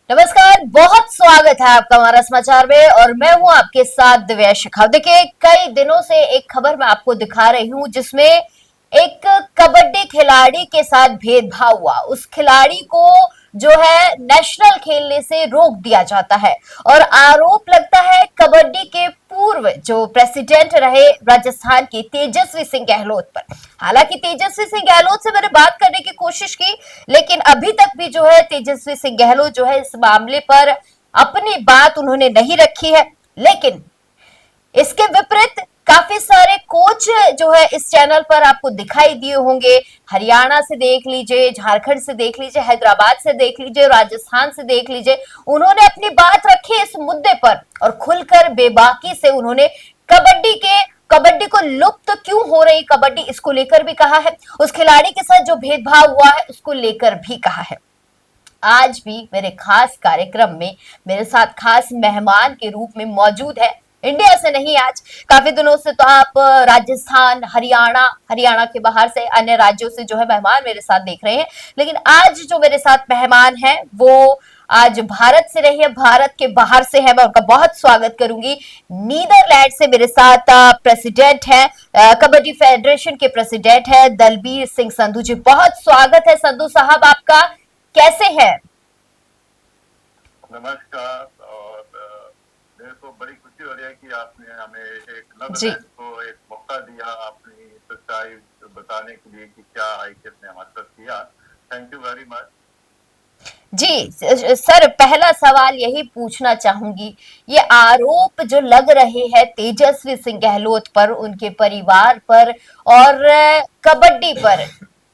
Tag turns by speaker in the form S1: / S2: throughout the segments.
S1: नमस्कार, बहुत स्वागत है आपका हमारा समाचार में और मैं हूं आपके साथ दिव्या शेखावत। देखिए, कई दिनों से एक खबर मैं आपको दिखा रही हूं जिसमें एक कबड्डी खिलाड़ी के साथ भेदभाव हुआ। उस खिलाड़ी को जो है नेशनल खेलने से रोक दिया जाता है और आरोप लगता है कबड्डी के पूर्व जो प्रेसिडेंट रहे राजस्थान के तेजस्वी सिंह गहलोत पर। हालांकि तेजस्वी सिंह गहलोत से मैंने बात करने की कोशिश की, लेकिन अभी तक भी जो है तेजस्वी सिंह गहलोत जो है इस मामले पर अपनी बात उन्होंने नहीं रखी है। लेकिन इसके विपरीत काफी सारे कोच जो है इस चैनल पर आपको दिखाई दिए होंगे। हरियाणा से देख लीजिए, झारखंड से देख लीजिए, हैदराबाद से देख लीजिए, राजस्थान से देख लीजिए, उन्होंने अपनी बात रखी इस मुद्दे पर और खुलकर बेबाकी से उन्होंने कबड्डी को लुप्त क्यों हो रही कबड्डी इसको लेकर भी कहा है। उस खिलाड़ी के साथ जो भेदभाव हुआ है उसको लेकर भी कहा है। आज भी मेरे खास कार्यक्रम में मेरे साथ खास मेहमान के रूप में मौजूद है, इंडिया से नहीं, आज काफी दिनों से तो आप राजस्थान, हरियाणा के बाहर से अन्य राज्यों से जो है मेहमान मेरे साथ देख रहे हैं, लेकिन आज जो मेरे साथ मेहमान है वो आज भारत से नहीं है, भारत के बाहर से है। मैं उनका बहुत स्वागत करूंगी। नीदरलैंड से मेरे साथ प्रेसिडेंट है, कबड्डी फेडरेशन के प्रेसिडेंट है दलबीर सिंह संधू जी। बहुत स्वागत है संधू साहब आपका, कैसे हैं?
S2: नमस्कार। और मेरे को बड़ी खुशी हो रही है कि आपने हमें एक
S1: जी
S2: नवलैंड को एक मौका दिया अपनी सच्चाई बताने के लिए कि क्या आईसीएफ ने हमारे साथ किया। Thank you very much.
S1: जी सर, पहला सवाल यही पूछना चाहूंगी, ये आरोप जो लग रहे हैं तेजस्वी सिंह गहलोत पर, उनके परिवार पर और कबड्डी पर,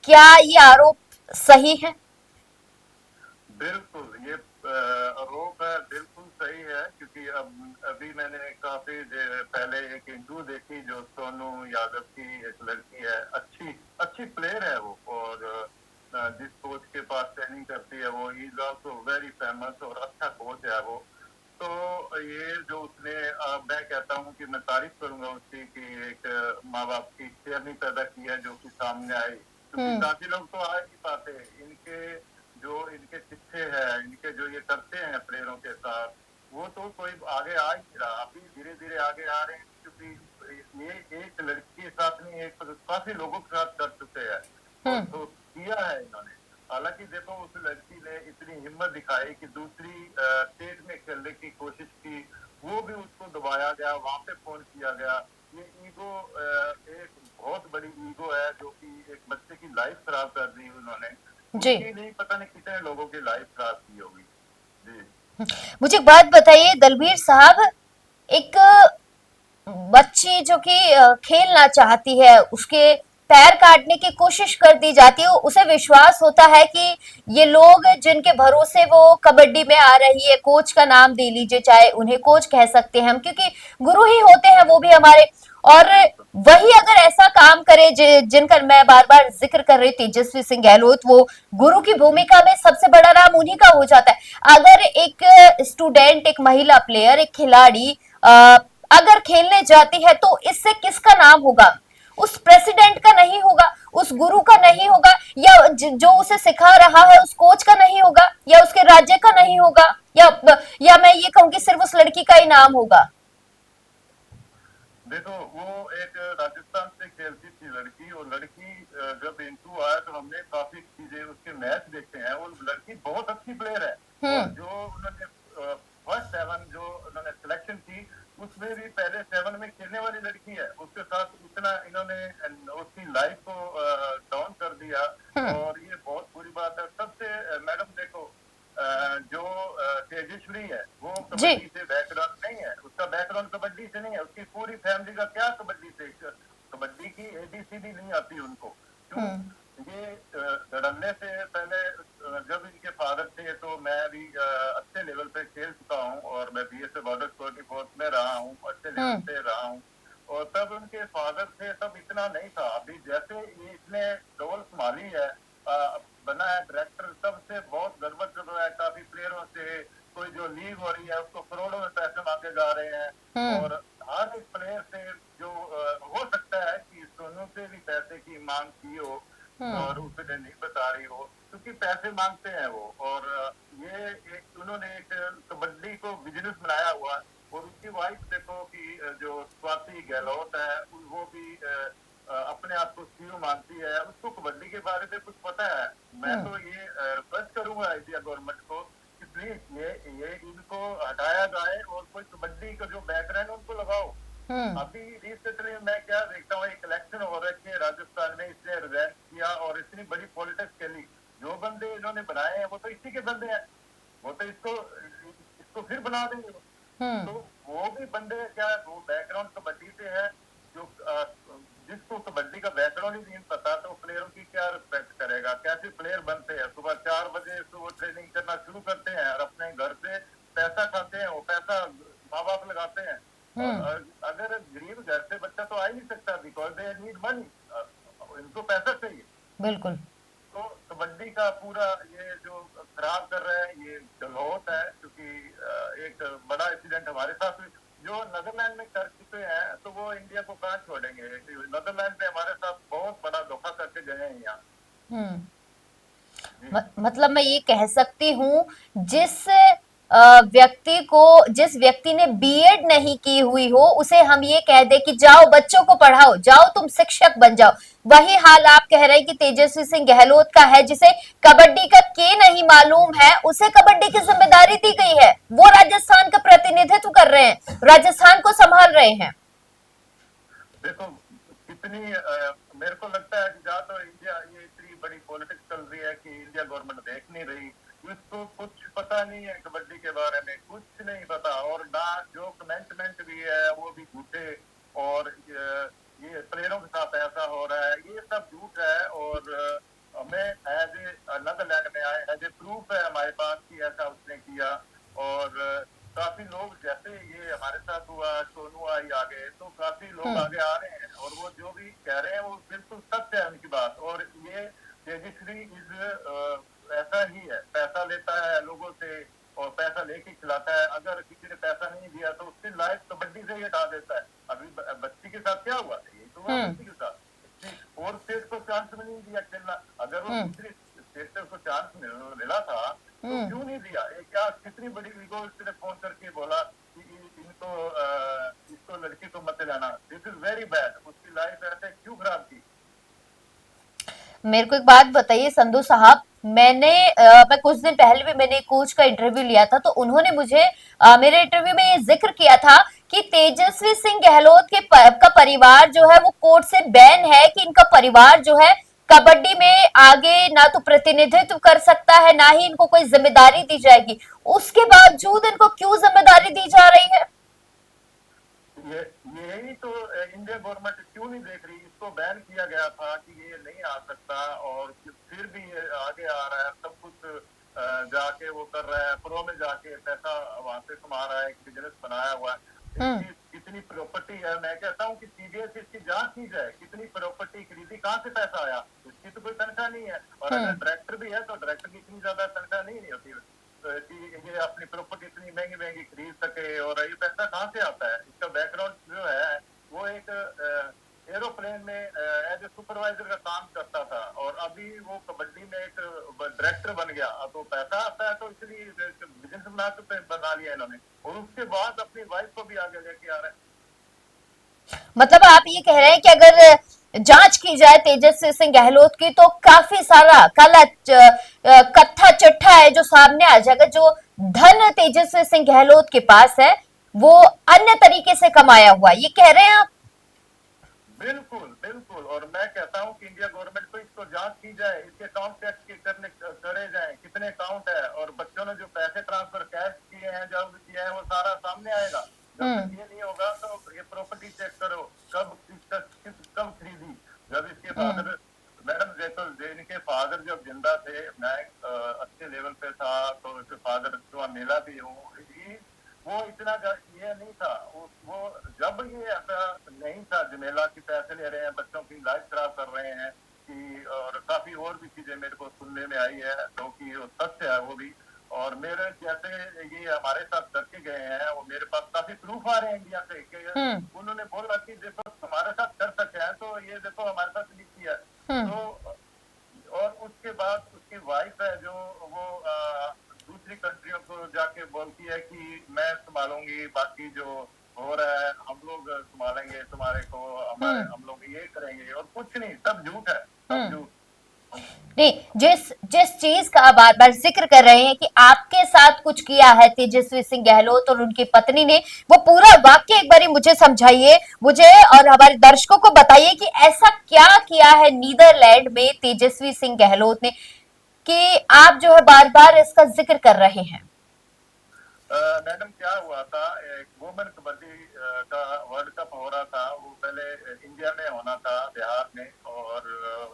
S1: क्या ये आरोप सही है?
S2: बिल्कुल, ये आरोप है, बिल्कुल सही है। क्योंकि अब अभी मैंने काफी पहले एक इंटरव्यू देखी जो सोनू यादव की एक लड़की है, अच्छी अच्छी प्लेयर है वो, और जिस कोच के पास ट्रेनिंग करती है वो इज ऑल्सो वेरी फेमस और अच्छा कोच है वो। तो ये जो उसने मैं कहता हूँ कि मैं तारीफ करूंगा उसकी कि एक माँ बाप की शेयर नहीं पैदा की है जो कि सामने आई, क्योंकि काफी लोग तो आ ही नहीं पाते। इनके जो इनके शिक्षे हैं, इनके जो ये करते हैं प्लेयरों के साथ, वो तो कोई आगे आ ही नहीं रहा। अभी धीरे धीरे आगे आ रहे हैं, क्योंकि ये एक लड़की के साथ नहीं, एक काफी लोगों के साथ कर चुके हैं और तो किया है इन्होंने। हालांकि देखो, उस लड़की ने इतनी हिम्मत दिखाई कि दूसरी स्टेट में खेलने की कोशिश की, वो भी उसको दबाया गया, वहां पे फोन किया गया। ये ईगो एक बहुत बड़ी ईगो है जो कि एक बच्चे की लाइफ खराब कर दी उन्होंने।
S1: जी
S2: उनकी नहीं, पता नहीं कितने लोगों की लाइफ खराब की होगी। जी
S1: मुझे एक बात बताइए दलबीर साहब, एक बच्ची जो कि खेलना चाहती है, उसके पैर काटने की कोशिश कर दी जाती है, उसे विश्वास होता है कि ये लोग जिनके भरोसे वो कबड्डी में आ रही है, कोच का नाम दे लीजिए, चाहे उन्हें कोच कह सकते हैं हम, क्योंकि गुरु ही होते हैं वो भी हमारे। और वही अगर ऐसा काम करे जिनका मैं बार बार जिक्र कर रही तेजस्वी सिंह गहलोत, वो गुरु की भूमिका में सबसे बड़ा नाम उन्हीं का हो जाता है। अगर एक स्टूडेंट, एक महिला प्लेयर, एक खिलाड़ी अगर खेलने जाती है तो इससे किसका नाम होगा? उस प्रेसिडेंट का नहीं होगा, उस गुरु का नहीं होगा, या जो उसे सिखा रहा है उस कोच का नहीं होगा, या उसके राज्य का नहीं होगा, या मैं ये कहूंगी सिर्फ उस लड़की का ही नाम होगा।
S2: देखो, वो एक राजस्थान से खेलती थी लड़की, और लड़की जब इंटू आया तो हमने काफी चीजें उसके मैच देखे हैं। वो लड़की बहुत अच्छी प्लेयर है, और जो उन्होंने फर्स्ट 7 जो उन्होंने सिलेक्शन की, उसमें भी पहले 7 में खेलने वाली लड़की है। उसके साथ इतना इन्होंने उसकी लाइफ को डाउन कर दिया, और ये बहुत बुरी बात है। सबसे मैडम देखो, जो तेजस्वी है वो
S1: जी
S2: कबड्डी से बैकग्राउंड नहीं है, उसका बैकग्राउंड कबड्डी से नहीं है, उसकी पूरी फैमिली का क्या कबड्डी से, कबड्डी की एबीसीडी नहीं आती उनको। क्यों? ये लड़ने से पहले जब इनके फादर थे तो मैं भी अच्छे लेवल पे खेल चुका हूँ, और मैं बीएसए बॉर्डर सिक्योरिटी फोर्स में रहा हूँ, अच्छे लेवल पे रहा हूँ। और तब उनके फादर थे तब इतना नहीं था। अभी जैसे ये इसने रोल संभाली है, बना है डायरेक्टर, तब से बहुत गड़बड़ चल रहा है। काफी प्लेयरों से कोई जो लीग हो रही है उसको करोड़ों में पैसे मांगे जा रहे हैं, और हर एक प्लेयर से जो हो सकता है कि सोनू से भी पैसे की मांग की हो, और उसने नहीं बता रही हो क्योंकि पैसे मांगते हैं वो। और ये एक उन्होंने एक कबड्डी को बिजनेस बनाया हुआ। और उसकी वाइफ देखो कि जो स्वाति गहलोत है वो भी अपने आप को सीईओ मानती है, उसको कबड्डी के बारे में कुछ पता है। मैं तो ये रिक्वेस्ट करूंगा इंडिया गवर्नमेंट को कि प्लीज ये इनको हटाया जाए और कोई कबड्डी का जो बैकग्राउंड उनको लगाओ। अभी रिसेंटली मैं क्या देखता हूँ, एक इलेक्शन हो रखे है राजस्थान में, इसने रिजाइन किया और इतनी बड़ी पॉलिटिक्स खेली। जो बंदे इन्होंने बनाए हैं वो तो इसी के बंदे हैं, वो तो इसको फिर बना देंगे। तो वो भी बंदे क्या वो बैकग्राउंड कबड्डी से है, जो जिसको कबड्डी का बैकग्राउंड ही नहीं पता तो प्लेयरों की क्या रिस्पेक्ट करेगा। कैसे प्लेयर बनते हैं, सुबह 4 बजे से वो ट्रेनिंग करना शुरू करते हैं और अपने घर से पैसा खाते हैं, वो पैसा माँ बाप लगाते हैं। और अगर गरीब घर से बच्चा तो आ ही नहीं सकता बिकॉज दे नीड मनी, इनको पैसा चाहिए।
S1: बिल्कुल।
S2: तो कबड्डी का पूरा ये जो खराब कर रहे हैं ये गलौत है, क्योंकि एक बड़ा इंसिडेंट हमारे साथ जो नेदरलैंड में कर चुके हैं तो वो इंडिया को कहाँ छोड़ेंगे। नेदरलैंड में हमारे साथ बहुत बड़ा धोखा करके गए हैं यहाँ।
S1: मतलब मैं ये कह सकती हूँ जिस व्यक्ति ने बीएड नहीं की हुई हो उसे हम ये कह दे कि जाओ बच्चों को पढ़ाओ, जाओ तुम शिक्षक बन जाओ। वही हाल आप कह रहे हैं कि तेजस्वी सिंह गहलोत का है, जिसे कबड्डी का के नहीं मालूम है, उसे कबड्डी की जिम्मेदारी दी गई है। वो राजस्थान का प्रतिनिधित्व कर रहे हैं, राजस्थान को संभाल रहे हैं।
S2: देखो कितनी मेरे को लगता है कि जहाँ तो इंडिया ये इतनी बड़ी पॉलिटिक्स चल रही है कि इंडिया गवर्नमेंट देख नहीं रही, इसको कुछ पता नहीं है कबड्डी के बारे में, कुछ नहीं पता। और ना जो कमेंटमेंट भी है वो भी झूठे, और ये प्लेयरों के साथ ऐसा हो रहा है, ये सब झूठ है। और हमें एज ए नेदरलैंड में आए एज ए प्रूफ है हमारे पास कि ऐसा उसने किया। और काफी लोग जैसे ये हमारे साथ हुआ, सोनू आई आगे, तो काफी लोग आगे आ रहे हैं और वो जो भी कह रहे हैं वो बिल्कुल सत्य है उनकी बात। और ये तेजस्वी ऐसा ही है, पैसा लेता है लोगों से और पैसा लेके खिलाता है। अगर किसी ने पैसा नहीं दिया तो उसकी लाइफ कबड्डी से ही हटा देता है। अभी बच्ची के साथ क्या हुआ, ये तो हुआ बच्ची के साथ। और स्टेट को चांस में नहीं दिया खेलना, अगर वो दूसरी स्टेट से उसको चांस मिला था तो क्यों नहीं दिया। ये क्या कितनी बड़ी ईगो, इसने फोन करके बोला कि इसको लड़की को मत जाना, दिस इज वेरी बैड। उसकी लाइफ ऐसे क्यों खराब की।
S1: मेरे को एक बात बताइए संधू साहब, मैं कुछ दिन पहले भी मैंने कोच का इंटरव्यू लिया था, तो उन्होंने मुझे मेरे इंटरव्यू में ये जिक्र किया था कि तेजस्वी सिंह गहलोत का परिवार जो है वो कोर्ट से बैन है, कि इनका परिवार जो है कबड्डी में आगे ना तो प्रतिनिधित्व कर सकता है, ना ही इनको कोई जिम्मेदारी दी जाएगी। उसके बावजूद इनको क्यों जिम्मेदारी दी जा रही है?
S2: यही तो इंडिया गवर्नमेंट क्यों नहीं देख रही। इसको बैन किया गया था कि ये नहीं आ सकता और फिर भी ये आगे आ रहा है, सब कुछ जाके वो कर रहा है, प्रो में जाके पैसा वहां से कमा रहा है, बिजनेस बनाया हुआ है। कितनी प्रॉपर्टी है, मैं कहता हूँ कि सीबीएस इसकी जांच की जाए, कितनी प्रॉपर्टी खरीदी, कहाँ से पैसा आया, इसकी तो कोई तनख्वाह नहीं है। और अगर डायरेक्टर भी है तो डायरेक्टर की इतनी ज्यादा तनख्वाह नहीं होती कि ये अपनी प्रॉपर्टी इतनी महंगी महंगी खरीद सके। और ये पैसा कहाँ से आता है, इसका बैकग्राउंड जो है वो एक एरोप्लेन में एज ए सुपरवाइजर का काम करता था और अभी वो कबड्डी में एक डायरेक्टर बन गया। अब वो पैसा आता है तो इसलिए बिजनेस बना लिया इन्होंने, और उसके बाद अपनी वाइफ को भी आगे लेके आ रहे हैं।
S1: मतलब आप ये कह रहे हैं कि अगर जांच की जाए तेजस्वी सिंह गहलोत की तो काफी सारा काला कत्था चिट्ठा है जो सामने आ जाएगा। जो धन तेजस्वी सिंह गहलोत के पास है वो अन्य तरीके से कमाया हुआ, ये कह रहे हैं आप?
S2: बिल्कुल बिल्कुल। और मैं कहता हूँ कि इंडिया गवर्नमेंट को इसको जांच की जाए, इसके अकाउंट टैक्स करे जाए, कितने अकाउंट है और बच्चों ने जो पैसे ट्रांसफर कैश किए हैं, जब किए हैं, वो सारा सामने आएगा। जब तक ये नहीं होगा तो ये प्रॉपर्टी चेक करो, कब कब खरीदी। जब इसके फादर, मैडम देखो इनके फादर जब जिंदा थे, मैं अच्छे लेवल पे था, तो इसके फादर तो मेला भी हूँ, वो इतना ये नहीं था। वो जब ये ऐसा नहीं था जमेला की पैसे ले रहे हैं, बच्चों की लाइफ खराब कर रहे हैं कि, और काफी और भी चीजें मेरे को सुनने में आई है जो कि सत्य है वो भी। और मेरे जैसे ये हमारे साथ करके गए हैं, वो मेरे पास काफी प्रूफ आ रहे हैं इंडिया से कि उन्होंने बोला कि देखो हमारे साथ कर सके हैं तो ये देखो हमारे साथ नहीं किया। तो उसके बाद उसकी वाइफ है जो वो दूसरी कंट्रियों को जाके बोलती है कि मैं संभालूंगी, बाकी जो हो रहा है हम लोग संभालेंगे तुम्हारे को, हमारे
S1: हम्म।
S2: हम लोग ये करेंगे, और कुछ नहीं, सब झूठ है, सब
S1: हम्म।
S2: झूठ।
S1: नहीं, जिस जिस चीज का आप बार बार जिक्र कर रहे हैं कि आपके साथ कुछ किया है तेजस्वी सिंह गहलोत और उनकी पत्नी ने, वो पूरा वाक्य एक बारी मुझे समझाइए, मुझे और हमारे दर्शकों को बताइए कि ऐसा क्या किया है नीदरलैंड में तेजस्वी सिंह गहलोत ने कि आप जो है बार बार इसका जिक्र कर रहे हैं।
S2: मैडम क्या हुआ था, एक वुमेन कबड्डी का वर्ल्ड कप हो रहा था, वो पहले इंडिया में होना था, बिहार में, और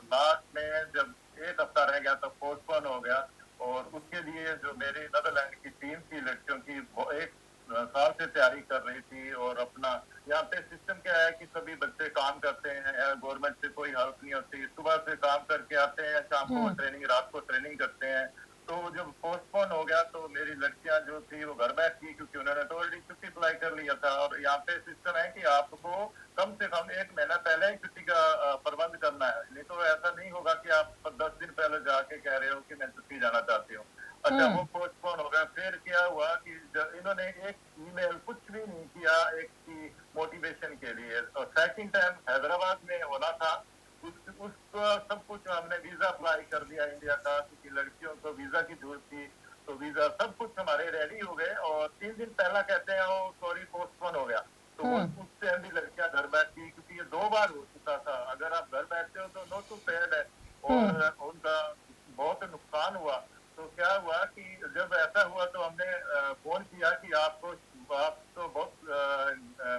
S2: लास्ट में जब एक हफ्ता रह गया तो पोस्टपोन हो गया। और उसके लिए जो मेरी नीदरलैंड की टीम थी लड़कियों की, वो एक साल से तैयारी कर रही थी। और अपना यहाँ पे सिस्टम क्या है कि सभी बच्चे काम करते हैं, गवर्नमेंट से कोई हेल्प नहीं होती, सुबह से काम करके आते हैं, शाम को
S1: हम्म।
S2: ट्रेनिंग, रात को ट्रेनिंग करते हैं। तो जब पोस्टपोन हो गया तो मेरी लड़कियां जो थी वो घर बैठ गई, क्योंकि उन्होंने तो ऑलरेडी छुट्टी अप्लाई कर लिया था। और यहाँ पे सिस्टम है कि आपको कम से कम एक महीना पहले ही छुट्टी का प्रबंध करना है, नहीं तो ऐसा नहीं होगा कि आप 10 दिन पहले जाके कह रहे हो कि मैं छुट्टी जाना चाहती हूँ। अच्छा, वो
S1: हम्म।
S2: पोस्टपोन हो गया। फिर क्या हुआ कि इन्होंने एक ईमेल कुछ भी नहीं किया एक की मोटिवेशन के लिए। और सेकंड टाइम हैदराबाद में होना था, उसको सब कुछ हमने वीजा अप्लाई कर दिया इंडिया का, क्योंकि लड़कियों को वीजा की जरूरत थी। तो वीजा सब कुछ हमारे रेडी हो गए, और 3 दिन पहला कहते हैं वो सॉरी पोस्टपोन हो गया। तो वो
S1: हम्म।
S2: उससे भी लड़कियां घर बैठती, क्योंकि ये 2 बार हो चुका था। अगर आप घर बैठते हो तो नो टू पेड है,
S1: हम्म।
S2: और उनका बहुत नुकसान हुआ। तो क्या हुआ कि जब ऐसा हुआ तो हमने फोन किया कि आप तो बहुत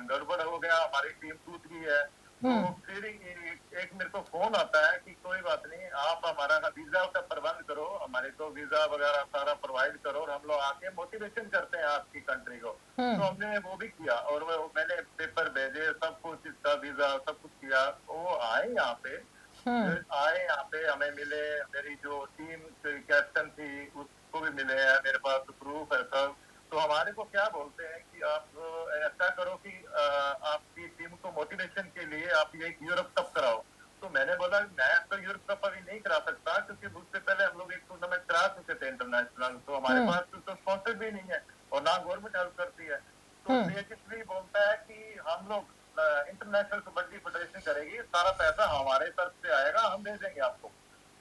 S2: गड़बड़ हो गया, हमारी टीम टूट गई है। तो
S1: हम्म।
S2: फिर एक मेरे को फोन आता है कि कोई बात नहीं, आप हमारा वीजा का प्रबंध करो, हमारे को वीजा वगैरह सारा प्रोवाइड करो, और हम लोग आके मोटिवेशन करते हैं आपकी कंट्री को। तो
S1: हम्म।
S2: हमने वो भी किया, और मैंने पेपर भेजे, सब कुछ, इसका वीजा सब कुछ किया। वो आए यहाँ पे,
S1: हम्म।
S2: आए यहाँ पे, हमें मिले, मेरी जो टीम कैप्टन थी उसको भी मिले हैं, मेरे पास प्रूफ है सब। तो हमारे को क्या बोलते हैं कि आप ऐसा करो कि आपकी टीम को मोटिवेशन के लिए आप ये यूरोप कप कराओ। तो मैंने बोला मैं तो यूरोप कप अभी नहीं करा सकता, क्योंकि उससे पहले हम लोग एक टूर्नामेंट करा चुके थे इंटरनेशनल, तो हमारे
S1: हम्म।
S2: पास तो स्पॉन्सर भी नहीं है, और ना गवर्नमेंट हेल्प करती है। तो
S1: हम्म।
S2: तेजस्वी बोलता है कि हम लोग इंटरनेशनल कबड्डी फेडरेशन करेगी, सारा पैसा हमारे तरफ से आएगा, हम दे देंगे आपको।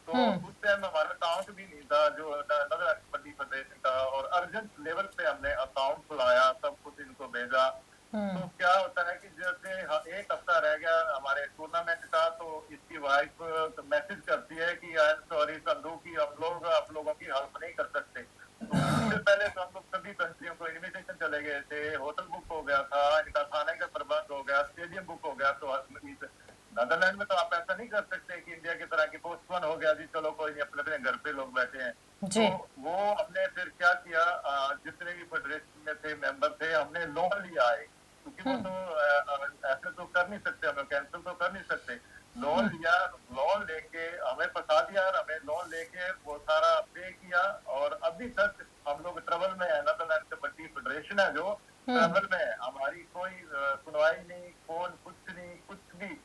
S2: तो
S1: हम्म।
S2: उस टाइम हमारा अकाउंट भी नहीं था जो नगर कबड्डी फेडरेशन का, और अर्जेंट लेवल पे हमने अकाउंट खुलाया, सब कुछ इनको भेजा।
S1: हम्म।
S2: तो क्या होता है कि जैसे एक हफ्ता रह गया हमारे टूर्नामेंट का, तो इसकी वाइफ मैसेज करती है कि आई एम सॉरी संधू की हम लोग आप लोगों की हेल्प नहीं कर सकते। तो उससे पहले तो हम लोग सभी कंट्रियों को इनविटेशन चले गए थे, होटल बुक हो गया था, इनका खाने का प्रबंध हो गया, स्टेडियम बुक हो गया। तो नीदरलैंड में तो आप ऐसा नहीं कर सकते कि इंडिया की तरह की पोस्टपोन हो गया जी चलो कोई नहीं, अपने अपने घर पे लोग बैठे हैं।
S1: जी।
S2: तो वो हमने फिर क्या किया, जितने भी फेडरेशन में थे मेंबर थे, हमने लोन लिया है, क्योंकि वो
S1: हम्म।
S2: तो ऐसे तो कर नहीं सकते, हमें कैंसिल तो कर नहीं सकते। लोन
S1: हम्म।
S2: लिया, लोन लेके हमें फंसा दिया, और हमें लोन लेके वो सारा पे किया। और अभी तक हम लोग ट्रबल में है, नीदरलैंड कबड्डी फेडरेशन है जो
S1: हम्म।
S2: ट्रबल में है, हमारी कोई सुनवाई नहीं, फोन कुछ नहीं, कुछ भी।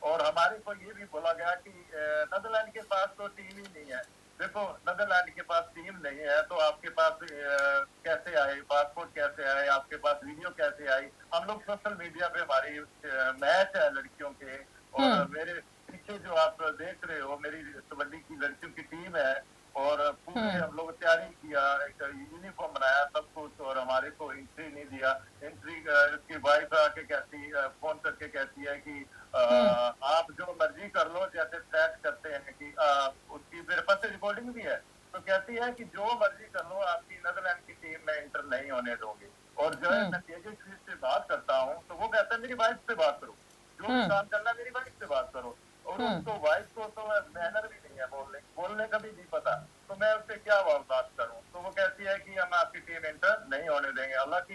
S2: और हमारे को ये भी बोला गया कि नीदरलैंड के पास तो टीम ही नहीं है। देखो, नीदरलैंड के पास टीम नहीं है तो आपके पास कैसे आए पासपोर्ट, कैसे आए आपके पास वीडियो, कैसे आई? हम लोग सोशल मीडिया पे हमारी मैच है लड़कियों के, और
S1: हम्म।
S2: मेरे पीछे जो आप देख रहे हो मेरी कबड्डी की लड़कियों की टीम है। और पूरे
S1: हम्म।
S2: हम लोग तैयारी किया, एक यूनिफॉर्म बनाया, सब कुछ, और हमारे को एंट्री नहीं दिया। एंट्री उसकी वाइफ आके कहती, फोन करके कहती है कि
S1: हम्म।
S2: आप जो मर्जी कर लो, जैसे ट्रैक करते हैं कि उसकी मेरे पास रिकॉर्डिंग भी है। तो कहती है कि जो मर्जी कर लो, आपकी नीदरलैंड की टीम में इंटर नहीं होने दोगे। और जो है
S1: हम्म।
S2: मैं तेजस्वी से बात करता हूँ तो वो कहता है मेरी वाइफ से बात करो, जो भी
S1: हम्म।
S2: काम करना है मेरी वाइफ से बात करो। और
S1: हम्म।
S2: उसको वाइफ को तो मैनर भी नहीं है, बोलने का भी नहीं पता। तो मैं उससे क्या बात करूं? तो वो कहती है कि हम आपकी टीम इंटर नहीं होने देंगे। हालांकि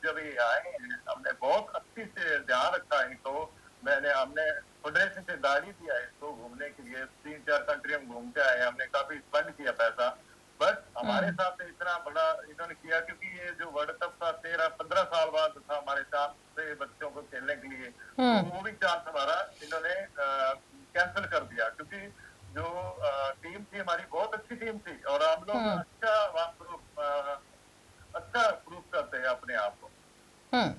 S2: जब ये आए हैं हमने बहुत अच्छी से ध्यान रखा इनको। हमने फेडरेशन से गाड़ी दिया है इसको घूमने के लिए, 3-4 कंट्री हम घूम के आए, हमने काफी स्पेंड किया पैसा। बट हमारे
S1: हम्म।
S2: साथ इतना बड़ा इन्होंने किया, क्योंकि ये जो वर्ल्ड कप था 13-15 साल बाद था हमारे चांस से बच्चों को खेलने के लिए। तो
S1: हम्म।
S2: वो भी चांस हमारा इन्होंने कैंसिल कर दिया, क्योंकि जो टीम थी हमारी बहुत अच्छी टीम थी और हम लोग
S1: हम्म।
S2: अच्छा वहाँ अच्छा प्रूव करते हैं अपने आप को।
S1: हम्म।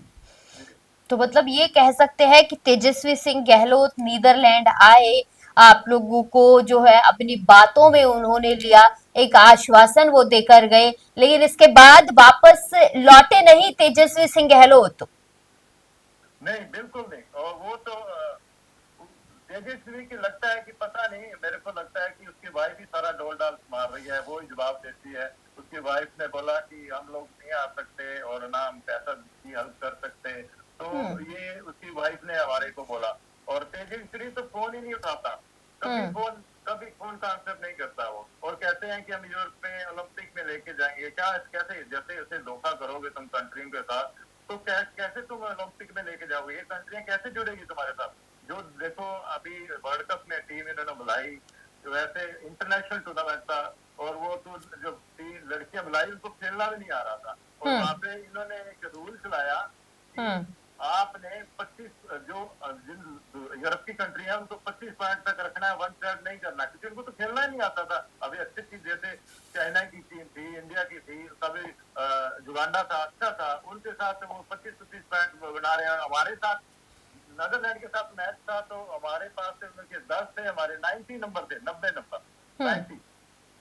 S2: जी।
S1: तो मतलब ये कह सकते हैं कि तेजस्वी सिंह गहलोत नीदरलैंड आए, आप लोगों को जो है अपनी बातों में उन्होंने लिया, एक आश्वासन वो देकर गए, लेकिन इसके बाद वापस लौटे नहीं तेजस्वी सिंह गहलोत।
S2: नहीं बिल्कुल नहीं, और वो तो तेजस्वी की लगता है कि पता नहीं, मेरे को लगता है कि उसकी वाइफ ही सारा डोल डाल मार रही है, वो ही जवाब देती है। उसकी वाइफ ने बोला कि हम लोग नहीं आ सकते और ना हम पैसा की हेल्प कर सकते, तो
S1: हम्म।
S2: ये उसकी वाइफ ने हमारे को बोला। और तेजस्वी तो फोन ही नहीं उठाता, कभी
S1: हम्म।
S2: फोन कभी फोन का आंसर नहीं करता वो, और कहते हैं कि हम यूरोप में ओलंपिक में लेके जाएंगे। क्या कैसे, जैसे जैसे धोखा करोगे तुम कंट्रियों के साथ, तो कैसे तुम ओलंपिक में लेके जाओगे? ये कंट्रियां कैसे जुड़ेगी तुम्हारे साथ? जो देखो अभी वर्ल्ड कप में टीम इन्होंने बुलाई, जो वैसे इंटरनेशनल टूर्नामेंट था, और वो तो जो टीम लड़कियां बुलाई उनको खेलना भी नहीं आ रहा था, और
S1: हम्म।
S2: वहां पे इन्होंने एक रूल चलाया कि
S1: हम्म।
S2: आपने 25 जो जिन यूरोप की कंट्री है उनको 25 पॉइंट तक रखना है, वन साइड नहीं करना, क्योंकि उनको तो खेलना ही नहीं आता था। अभी अच्छी चीज जैसे चाइना की टीम थी, इंडिया की थी, कभी जुगांडा था, अच्छा था, उनके साथ वो 25-25 पॉइंट बना रहे हैं। हमारे साथ नीदरलैंड के साथ मैच था तो हमारे पास से उनके 10 थे, हमारे 90 नंबर थे, 90 नंबर,
S1: हम्म।
S2: 90।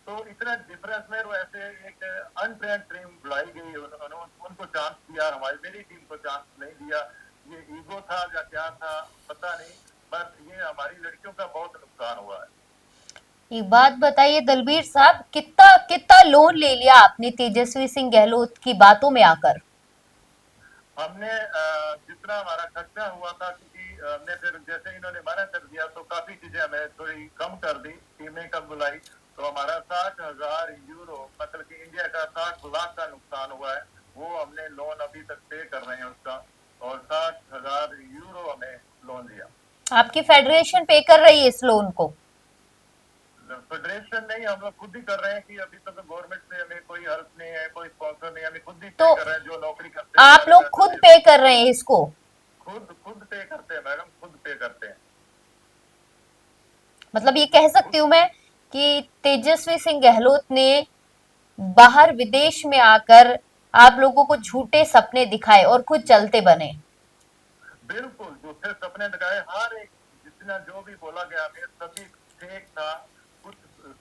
S2: तो इतना डिफरेंस में वो ऐसे एक अनट्रेंड टीम बुलाई गई, उनको चांस दिया, हमारी मेरी टीम को चांस नहीं दिया। ये ईगो था या क्या था पता नहीं, बस ये हमारी लड़कियों का बहुत नुकसान हुआ है।
S1: एक बात बताइए दलबीर साहब, कितना कितना लोन ले लिया आपने तेजस्वी सिंह गहलोत की बातों में आकर?
S2: हमने जितना हमारा खर्चा हुआ था, क्योंकि हमने फिर जैसे इन्होंने मना कर दिया तो काफी चीजें हमें थोड़ी कम कर दी, टीमें कब बुलाई, तो हमारा 60,000 यूरो, मतलब कि इंडिया का 60 लाख का नुकसान हुआ है। वो हमने लोन अभी तक पे कर रहे हैं उसका, और 60,000 यूरो हमें लोन दिया।
S1: आपकी फेडरेशन पे कर रही है इस लोन को?
S2: फेडरेशन नहीं, हम लोग खुद ही कर रहे हैं, कि अभी तक तो गवर्नमेंट से हमें कोई हेल्प नहीं है, कोई स्पॉन्सर नहीं, हमें खुद ही
S1: तो
S2: पे कर रहे हैं, जो नौकरी करते हैं
S1: आप
S2: हमारे
S1: लोग
S2: साथ
S1: खुद
S2: जुड़े
S1: पे
S2: हुए।
S1: कर रहे हैं इसको?
S2: खुद खुद पे करते हैं मैडम, खुद पे करते हैं।
S1: मतलब ये कह सकती हूँ मैं कि तेजस्वी सिंह गहलोत ने बाहर विदेश में आकर आप लोगों को झूठे सपने दिखाए और खुद चलते बने।
S2: बिल्कुल झूठे सपने दिखाए, हर एक जितना जो भी बोला गया हमें सभी फेक था, कुछ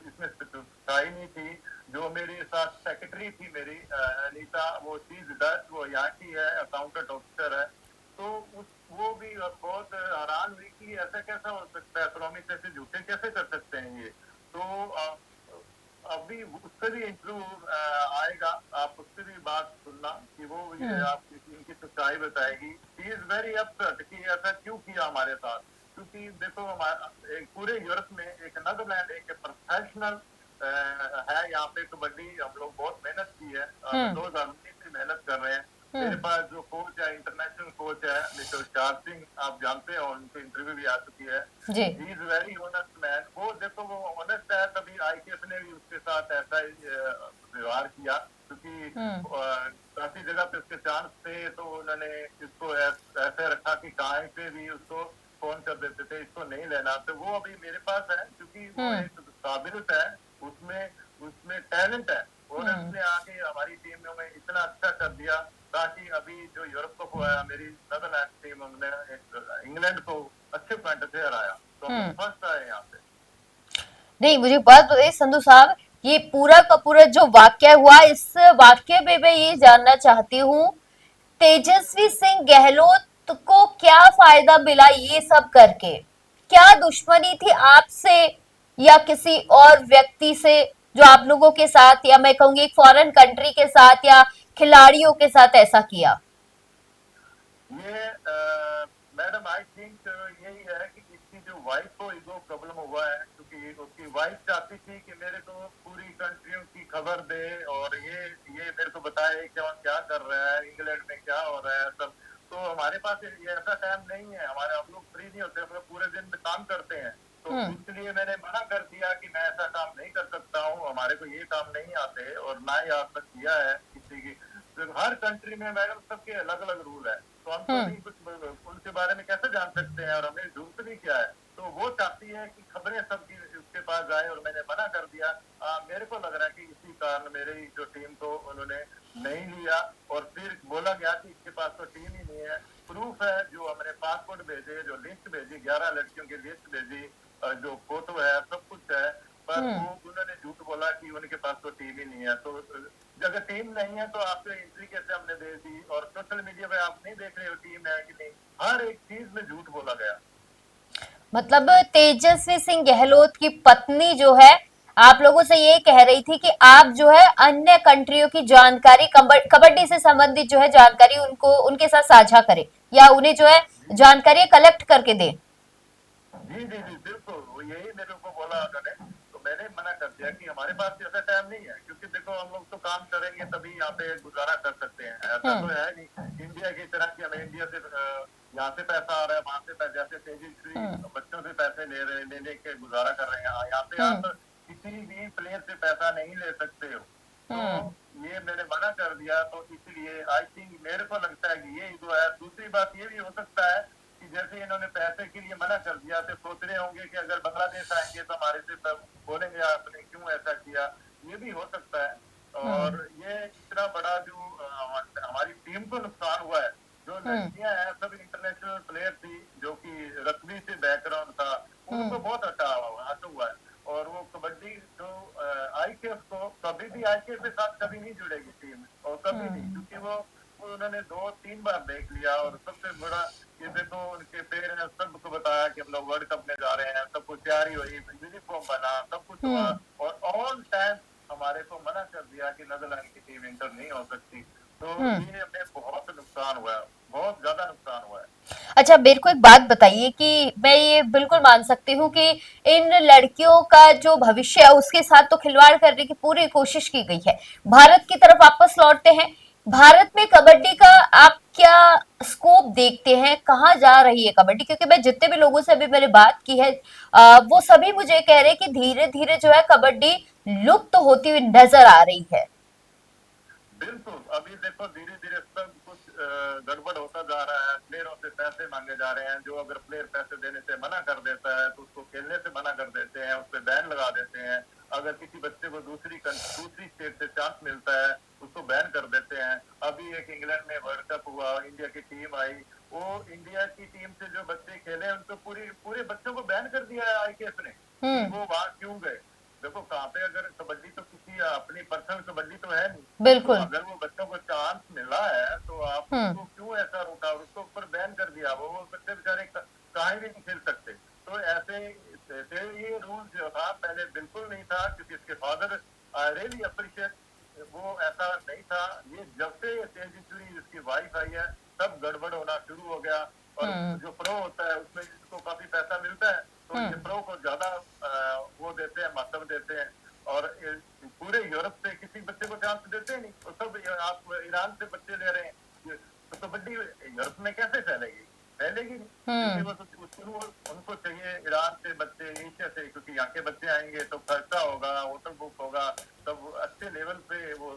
S2: इसमें सच्चाई नहीं थी। जो मेरे साथ सेक्रेटरी थी मेरी अनीता, वो चीज दस, वो यहाँ की है, अकाउंटेंट ऑफिसर है, तो उस वो भी बहुत हैरान हुई कि ऐसा कैसा हो सकता है, प्रॉमिस ऐसे झूठे कैसे कर सकते हैं ये। तो अभी उससे भी इंटरव्यू आएगा, आप उससे भी बात सुनना कि वो ये
S1: हम्म।
S2: आप इनकी सच्चाई बताएगी। ही इज वेरी अपसेट कि ऐसा क्यों किया हमारे साथ, क्योंकि देखो हमारा एक पूरे यूरोप में एक नीदरलैंड एक प्रोफेशनल है यहाँ पे कबड्डी, हम लोग बहुत मेहनत की है,
S1: हम्म।
S2: 2019 से मेहनत कर रहे हैं। मेरे
S1: हम्म।
S2: पास जो कोच है, इंटरनेशनल कोच है मिस्टर चार सिंह, आप जानते हो, उनकी इंटरव्यू भी आ चुकी है।
S1: जी।
S2: He is very honest man, वो देखो वो ऑनेस्ट है, तभी आईकेएफ ने भी उसके साथ ऐसा ही व्यवहार किया, क्योंकि
S1: हम्म।
S2: काफी जगह पे उसके चांस थे, तो उन्होंने इसको ऐसे रखा कि कहीं पे भी उसको फोन कर देते थे, इसको नहीं लेना। तो वो अभी मेरे पास है, क्योंकि वो
S1: हम्म।
S2: एक काबिलियत है, उसमें उसमें टैलेंट है, और
S1: हम्म।
S2: उसने आके हमारी टीम में इतना अच्छा कर दिया, ताकि अभी जो यूरोप कप हुआ है मेरी नीदरलैंड टीम, हमने इंग्लैंड को अच्छे पॉइंट से हराया, तो हम लोग
S1: हम्म।
S2: फर्स्ट आए यहाँ पे।
S1: नहीं, मुझे बात बताइए संधू साहब, ये पूरा का पूरा जो वाक्य हुआ, इस वाक्य में मैं ये जानना चाहती हूँ, तेजस्वी सिंह गहलोत को क्या फायदा मिला ये सब करके? क्या दुश्मनी थी आपसे या किसी और व्यक्ति से जो आप लोगों के साथ, या मैं कहूंगी एक फॉरेन कंट्री के साथ या खिलाड़ियों के साथ ऐसा किया?
S2: ये मैडम आई थिंक यही है कि इसकी जो वाइफ को ईगो प्रॉब्लम हुआ है, क्योंकि उसकी वाइफ चाहती थी कि मेरे को पूरी कंट्रियों की खबर दे, और ये मेरे को बताए कि हम क्या कर रहा है, इंग्लैंड में क्या हो रहा है सब। तो हमारे पास ये ऐसा टाइम नहीं है, हमारे हम लोग फ्री नहीं होते, हम लोग पूरे दिन में काम करते हैं, तो
S1: हम्म।
S2: इसलिए मैंने मना कर दिया कि मैं ऐसा काम नहीं कर सकता हूँ, हमारे को ये काम नहीं आते, और ना ही आज तक किया है किसी की। तो हर कंट्री में मैडम सबके अलग अलग रूल है, तो हम तो
S1: हम्म।
S2: नहीं कुछ उनके बारे में कैसे जान सकते हैं, और हमें जरूरत भी क्या है। तो वो चाहती है कि खबरें सबकी उसके पास जाए और मैंने मना कर दिया। मेरे को लग रहा है कि इसी कारण मेरी जो टीम को उन्होंने नहीं लिया और फिर बोला गया कि इसके पास तो टीम ही नहीं है। प्रूफ है, जो हमने पासपोर्ट भेजे, जो लिस्ट भेजी, 11 लड़कियों की लिस्ट भेजी, जो फोटो है, सब कुछ है, पर वो उन्होंने झूठ बोला कि उनके पास तो टीम ही नहीं है। तो अगर टीम नहीं है तो आपको एंट्री कैसे हमने दे दी? और सोशल मीडिया पे आप नहीं देख रहे हो टीम है कि नहीं, हर एक चीज में झूठ बोला गया।
S1: मतलब तेजस्वी सिंह गहलोत की पत्नी जो है आप लोगों से ये कह रही थी कि आप जो है अन्य कंट्रियों की जानकारी कबड्डी से संबंधित जो है जानकारी उनको उनके साथ साझा करें या उन्हें जो है जानकारी कलेक्ट करके दें।
S2: जी जी जी, बिल्कुल, वो यही मेरे को बोला उन्होंने। तो मैंने मना कर दिया कि हमारे पास ऐसा टाइम नहीं है, क्योंकि देखो हम लोग तो काम करेंगे तभी यहाँ पे गुजारा कर सकते हैं। ऐसा तो है नहीं इंडिया की तरह कि हमें इंडिया से यहाँ से पैसा आ रहा है, वहां से जैसे तेजस्वी बच्चों से पैसे ले लेके गुजारा कर रहे हैं। यहाँ पे आप किसी भी प्लेयर से पैसा नहीं ले सकते हो। तो ये मैंने मना कर दिया। तो इसलिए आई थिंक मेरे को लगता है कि ये जो है, दूसरी बात ये भी हो सकता है कि जैसे इन्होंने पैसे के लिए मना कर दिया तो सोच रहे होंगे कि अगर बांग्लादेश आएंगे तो हमारे से तब बोलेंगे आपने क्यों ऐसा किया। ये भी हो सकता है। और ये इतना बड़ा जो हमारी टीम को नुकसान हुआ है, जो लड़कियां हैं सब इंटरनेशनल प्लेयर थी, जो कि रग्बी से बैकग्राउंड था, उनको बहुत हट हुआ है। और वो कबड्डी जो आईकेएफ को कभी भी आईकेएफ के साथ कभी नहीं जुड़ेगी टीम, और कभी नहीं, क्योंकि वो उन्होंने 2-3 बार देख लिया। और सबसे बड़ा ये देखो, उनके पेरेंट्स सबको बताया कि हम लोग वर्ल्ड कप में जा रहे हैं, सब कुछ तैयारी हुई, यूनिफॉर्म बना, सब कुछ हुआ, और ऑन टाइम हमारे को मना कर दिया कि नीदरलैंड की टीम इंटर नहीं हो सकती। तो ये हमें बहुत नुकसान हुआ है, बहुत ज्यादा नुकसान हुआ है।
S1: अच्छा, मेरे को एक बात बताइए कि मैं ये बिल्कुल मान सकती हूँ कि इन लड़कियों का जो भविष्य है उसके साथ तो खिलवाड़ करने की पूरी कोशिश की गई है। भारत की तरफ वापस लौटते हैं। भारत में कबड्डी का आप क्या स्कोप देखते हैं, कहाँ जा रही है कबड्डी? क्योंकि मैं जितने भी लोगों से अभी मैंने बात की है वो सभी मुझे कह रहे हैं कि धीरे धीरे जो है कबड्डी लुप्त तो होती हुई नजर आ रही है।
S2: बिल्कुल, अभी देखो धीरे धीरे सब कुछ गड़बड़ होता जा रहा है। प्लेयरों से पैसे मांगे जा रहे हैं, जो अगर प्लेयर पैसे देने से मना कर देता है तो उसको खेलने से मना कर देते हैं, उस पर बैन लगा देते हैं। अगर किसी बच्चे को दूसरी स्टेट से चांस मिलता है उसको बैन कर देते हैं। अभी एक इंग्लैंड में वर्ल्ड कप हुआ, इंडिया की टीम आई, वो इंडिया की टीम से जो बच्चे खेले उनको पूरे बच्चों को बैन कर दिया है आईकेएफ ने कि वो वहां क्यों गए। देखो कहाँ पे, अगर कबड्डी तो किसी अपनी पर्सनल कबड्डी तो है नहीं, तो
S1: बिल्कुल।
S2: अगर वो बच्चों को चांस मिला है तो आप उसको क्यों ऐसा रोका और उसको ऊपर बैन कर दिया? वो बच्चे बेचारे कहीं भी नहीं खेल सकते। तो ऐसे ये रूल जो था पहले बिल्कुल नहीं था, क्योंकि इसके फादर रियली अप्रिशिएट, वो ऐसा नहीं था। ये जब से तेजस्वी इसकी वाइफ आई है तब गड़बड़ होना शुरू हो गया। और जो प्रो होता है उसमें इसको काफी पैसा मिलता है, तो ये प्रो को ज्यादा वो देते हैं, महत्व देते हैं। और पूरे यूरोप से किसी बच्चे को चांस देते नहीं, तो सब आप ईरान से बच्चे ले रहे हैं, तो कबड्डी यूरोप में कैसे फैलेगी? फैलेगी नहीं, क्योंकि वो उनको चाहिए ईरान से बच्चे, एशिया से, क्योंकि यहाँ के बच्चे आएंगे तो खर्चा होगा, होटल बुक होगा, सब अच्छे लेवल पे वो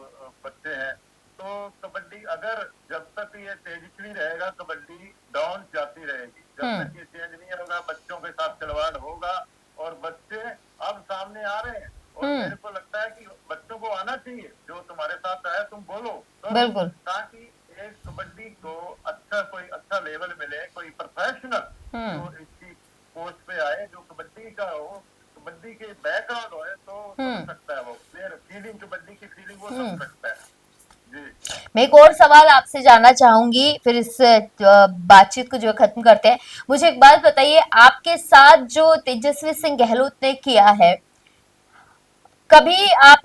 S2: बच्चे हैं। तो कबड्डी अगर जब तक ये तेजस्वी रहेगा कबड्डी डाउन जाती रहेगी। जब तक ये चेंज नहीं होगा बच्चों के साथ खिलवाड़ होगा। और बच्चे अब सामने आ रहे हैं, और मेरे को लगता है कि बच्चों को आना चाहिए, जो तुम्हारे साथ आया तुम बोलो,
S1: बिल्कुल।
S2: ताकि एक कबड्डी को अच्छा कोई अच्छा लेवल मिले, कोई प्रोफेशनल जो इसकी पोस्ट पे आए, जो कबड्डी का हो, कबड्डी के बैकग्राउंड हो, तो समझ सकता है वो प्लेयर फीलिंग, कबड्डी की फीलिंग वो समझ सकता है।
S1: मैं एक और सवाल आपसे जानना चाहूंगी, फिर इस बातचीत को जो है खत्म करते हैं। मुझे एक बात बताइए, आपके साथ जो तेजस्वी सिंह गहलोत ने किया है, कभी आप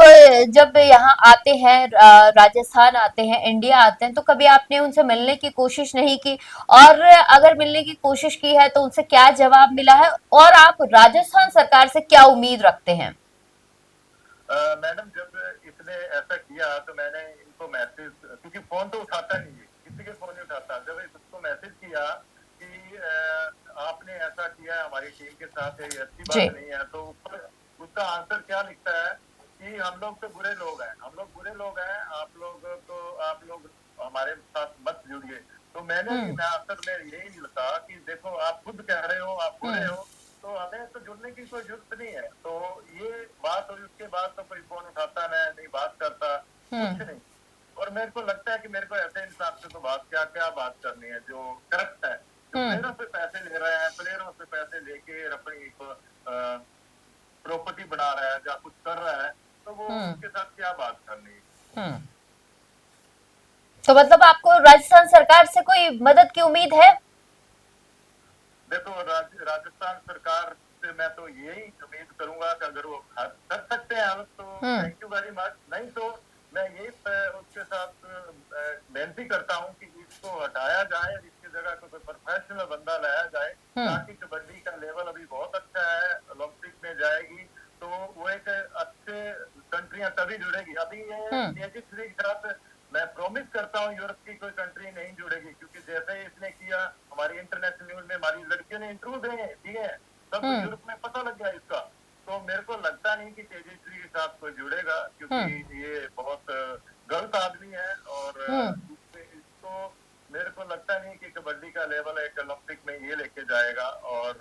S1: जब यहाँ आते हैं, राजस्थान आते हैं, इंडिया आते हैं, तो कभी आपने उनसे मिलने की कोशिश नहीं की? और अगर मिलने की कोशिश की है तो उनसे क्या जवाब मिला है, और आप राजस्थान सरकार से क्या उम्मीद रखते हैं?
S2: मैडम, जब इसने ऐसा किया तो मैंने इनको मैसेज, क्योंकि फोन तो उठाता नहीं है, किसी के फोन नहीं उठाता, जब इसको मैसेज किया कि आपने ऐसा किया हमारी टीम के साथ, ये अच्छी बात नहीं है, तो उसका आंसर क्या लिखता है कि हम लोग तो बुरे लोग हैं, हम लोग बुरे लोग हैं, आप लोग हमारे साथ मत जुड़िए। तो मैंने भी आंसर में यही लिखा कि देखो आप खुद कह रहे हो आप बुरे हो, तो हमें है तो जुड़ने की कोई जरूरत नहीं है। तो ये बात हुई, उसके बाद तो कोई फोन उठाता नहीं बात करता, कुछ नहीं। और मेरे को लगता है कि मेरे को ऐसे इंसान से तो बात क्या क्या बात करनी है जो करप्ट है, जो प्लेयरों से पैसे ले रहा है, प्लेयरों से पैसे लेके अपनी प्रॉपर्टी बना रहा है या कुछ कर रहा है, तो वो उसके साथ क्या बात करनी है।
S1: तो मतलब आपको राजस्थान सरकार से कोई मदद की उम्मीद है?
S2: देखो राजस्थान सरकार से मैं तो यही उम्मीद करूंगा कि अगर वो कर सकते हैं हेल्प तो थैंक यू वेरी मच, नहीं तो मैं यही उसके साथ बेनती करता हूँ कि इसको हटाया जाए, इसकी जगह कोई प्रोफेशनल बंदा लाया जाए, ताकि कबड्डी का लेवल अभी बहुत अच्छा है, ओलंपिक में जाएगी तो वो एक अच्छे कंट्रियां तभी जुड़ेगी। अभी ये तेजी के साथ मैं प्रॉमिस करता हूँ यूरोप की कोई कंट्री नहीं जुड़ेगी, क्योंकि जैसे ही इसने किया हमारी इंटरनेशनल न्यूज में हमारी लड़कियों ने इंटरव्यू दिए हैं, सब यूरोप में पता लग गया इसका। तो मेरे को लगता नहीं कि तेजस्वी के साथ कोई जुड़ेगा, क्योंकि ये बहुत गलत आदमी है। और इसको मेरे को लगता नहीं कि कबड्डी का लेवल एक ओलंपिक में ये लेके जाएगा। और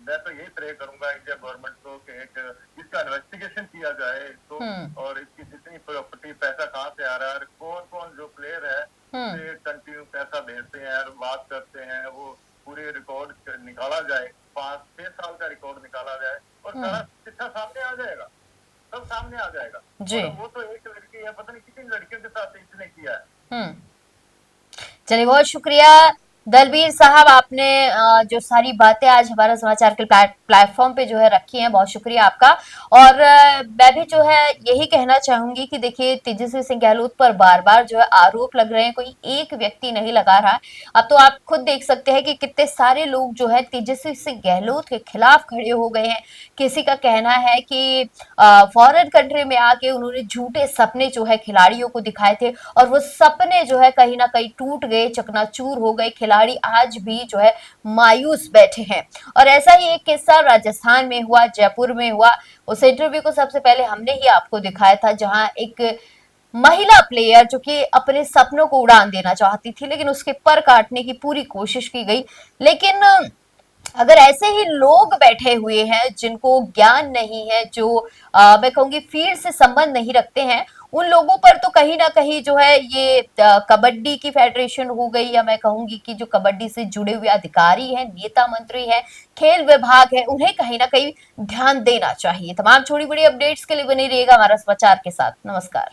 S2: मैं तो यही प्रे करूंगा इंडिया गवर्नमेंट को कि एक इसका इन्वेस्टिगेशन किया जाए इसको, और इसकी जितनी प्रॉपर्टी, पैसा कहाँ से आ रहा है, कौन कौन जो प्लेयर है कंटिन्यू पैसा भेजते हैं और बात करते हैं, वो पूरे रिकॉर्ड निकाला जाए, 5-6 साल का रिकॉर्ड निकाला जाए और सारा चिट्ठा सामने आ जाएगा, सब सामने आ जाएगा जी। और वो तो एक लड़की है, पता नहीं कितनी लड़कियों के साथ इसने किया है।
S1: चलिए, बहुत शुक्रिया दलबीर साहब, आपने जो सारी बातें आज हमारा समाचार के प्लेटफॉर्म पे जो है रखी हैं, बहुत शुक्रिया आपका। और मैं भी जो है यही कहना चाहूंगी कि देखिए, तेजस्वी सिंह गहलोत पर बार बार जो है आरोप लग रहे हैं, कोई एक व्यक्ति नहीं लगा रहा है। अब तो आप खुद देख सकते हैं कि कितने सारे लोग जो है तेजस्वी सिंह गहलोत के खिलाफ खड़े हो गए हैं। किसी का कहना है कि फॉरेन कंट्री में आके उन्होंने झूठे सपने जो है खिलाड़ियों को दिखाए थे, और वो सपने जो है कहीं ना कहीं टूट गए, चकनाचूर हो गए, खिलाड़ी आज भी जो है मायूस बैठे हैं। और ऐसा ही एक किस्सा राजस्थान में हुआ, जयपुर में हुआ। उस इंटरव्यू को सबसे पहले हमने ही आपको दिखाया था, जहां एक महिला प्लेयर जो कि अपने सपनों को उड़ान देना चाहती थी, लेकिन उसके पर काटने की पूरी कोशिश की गई। लेकिन अगर ऐसे ही लोग बैठे हुए हैं जिनको ज्ञान नहीं है, जो मैं कहूंगी फील्ड से संबंध नहीं रखते हैं, उन लोगों पर तो कहीं ना कहीं जो है ये कबड्डी की फेडरेशन हो गई, या मैं कहूंगी कि जो कबड्डी से जुड़े हुए अधिकारी हैं, नेता मंत्री हैं, खेल विभाग है, उन्हें कहीं ना कहीं ध्यान देना चाहिए। तमाम छोटी बड़ी अपडेट्स के लिए बने रहिएगा हमारा समाचार के साथ। नमस्कार।